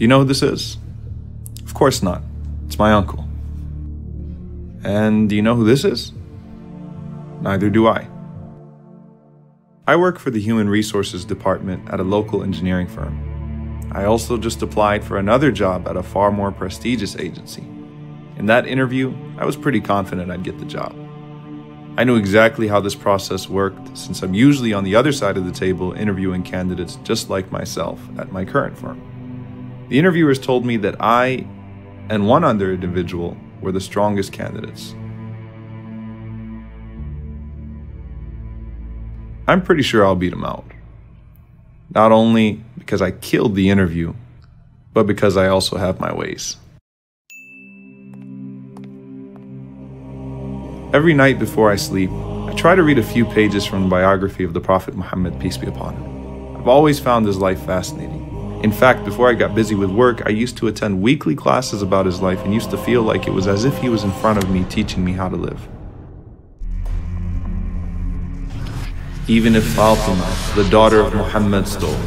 Do you know who this is? Of course not. It's my uncle. And do you know who this is? Neither do I. I work for the Human Resources Department at a local engineering firm. I also just applied for another job at a far more prestigious agency. In that interview, I was pretty confident I'd get the job. I knew exactly how this process worked since I'm usually on the other side of the table interviewing candidates just like myself at my current firm. The interviewers told me that I and one other individual were the strongest candidates. I'm pretty sure I'll beat him out. Not only because I killed the interview, but because I also have my ways. Every night before I sleep, I try to read a few pages from the biography of the Prophet Muhammad, peace be upon him. I've always found his life fascinating. In fact, before I got busy with work, I used to attend weekly classes about his life and used to feel like it was as if he was in front of me teaching me how to live. Even if Fatima, the daughter of Mohammad, stole,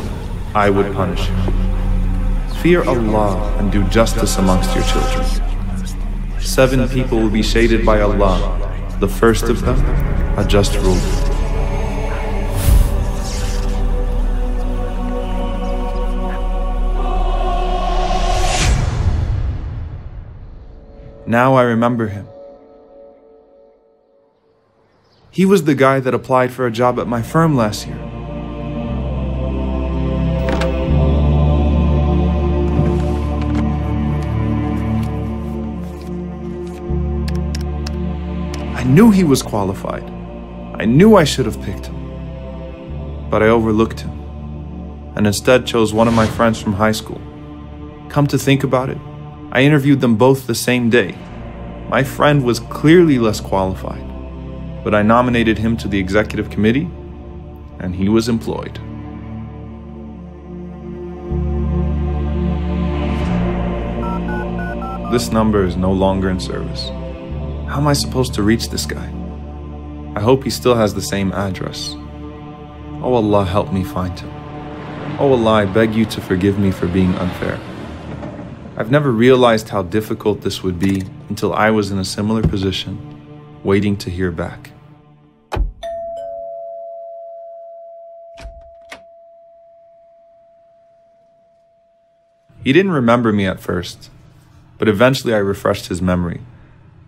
I would punish her. Fear Allah and do justice amongst your children. 7 people will be shaded by Allah, the first of them, a just ruler. Now I remember him. He was the guy that applied for a job at my firm last year. I knew he was qualified. I knew I should have picked him. But I overlooked him and instead chose one of my friends from high school. Come to think about it, I interviewed them both the same day. My friend was clearly less qualified, but I nominated him to the executive committee, and he was employed. This number is no longer in service. How am I supposed to reach this guy? I hope he still has the same address. Oh Allah, help me find him. Oh Allah, I beg you to forgive me for being unfair. I've never realized how difficult this would be until I was in a similar position, waiting to hear back. He didn't remember me at first, but eventually I refreshed his memory.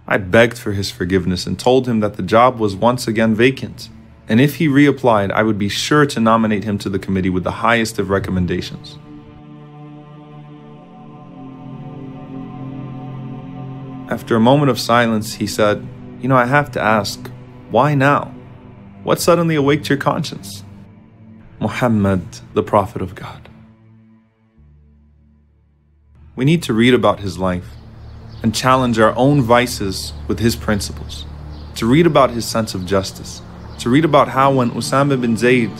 I begged for his forgiveness and told him that the job was once again vacant, and if he reapplied, I would be sure to nominate him to the committee with the highest of recommendations. After a moment of silence, he said, "You know, I have to ask, why now? What suddenly awaked your conscience?" Muhammad, the Prophet of God. We need to read about his life and challenge our own vices with his principles, to read about his sense of justice, to read about how when Usama bin Zayd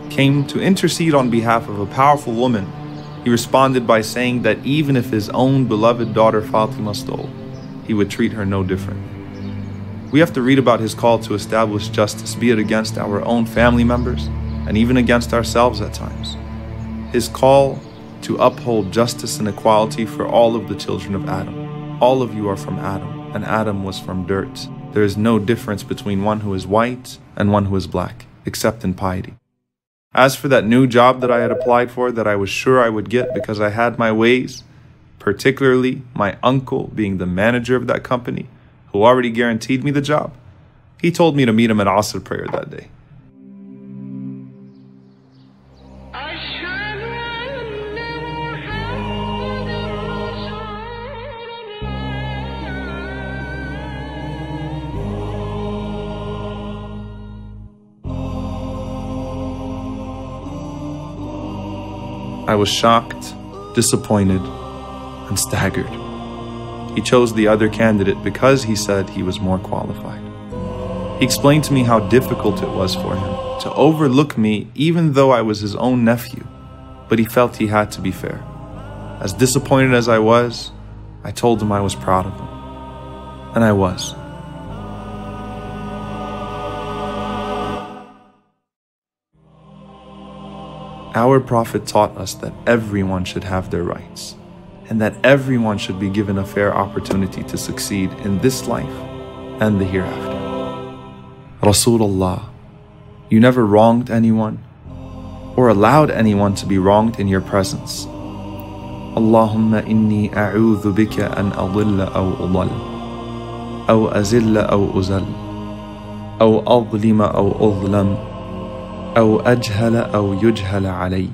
came to intercede on behalf of a powerful woman, he responded by saying that even if his own beloved daughter Fatima stole, he would treat her no different. We have to read about his call to establish justice, be it against our own family members and even against ourselves at times. His call to uphold justice and equality for all of the children of Adam. All of you are from Adam, and Adam was from dirt. There is no difference between one who is white and one who is black, except in piety. As for that new job that I had applied for that I was sure I would get because I had my ways, particularly my uncle being the manager of that company, who already guaranteed me the job, he told me to meet him at Asr prayer that day. I was shocked, disappointed, and staggered. He chose the other candidate because he said he was more qualified. He explained to me how difficult it was for him to overlook me even though I was his own nephew, but he felt he had to be fair. As disappointed as I was, I told him I was proud of him. And I was. Our Prophet taught us that everyone should have their rights. and that everyone should be given a fair opportunity to succeed in this life and the hereafter. Rasulullah, you never wronged anyone or allowed anyone to be wronged in your presence. Allahumma inni a'udhu bika an adilla aw udal, aw azilla aw uzal, aw adlima aw udlam, aw ajhala aw yujhala alay.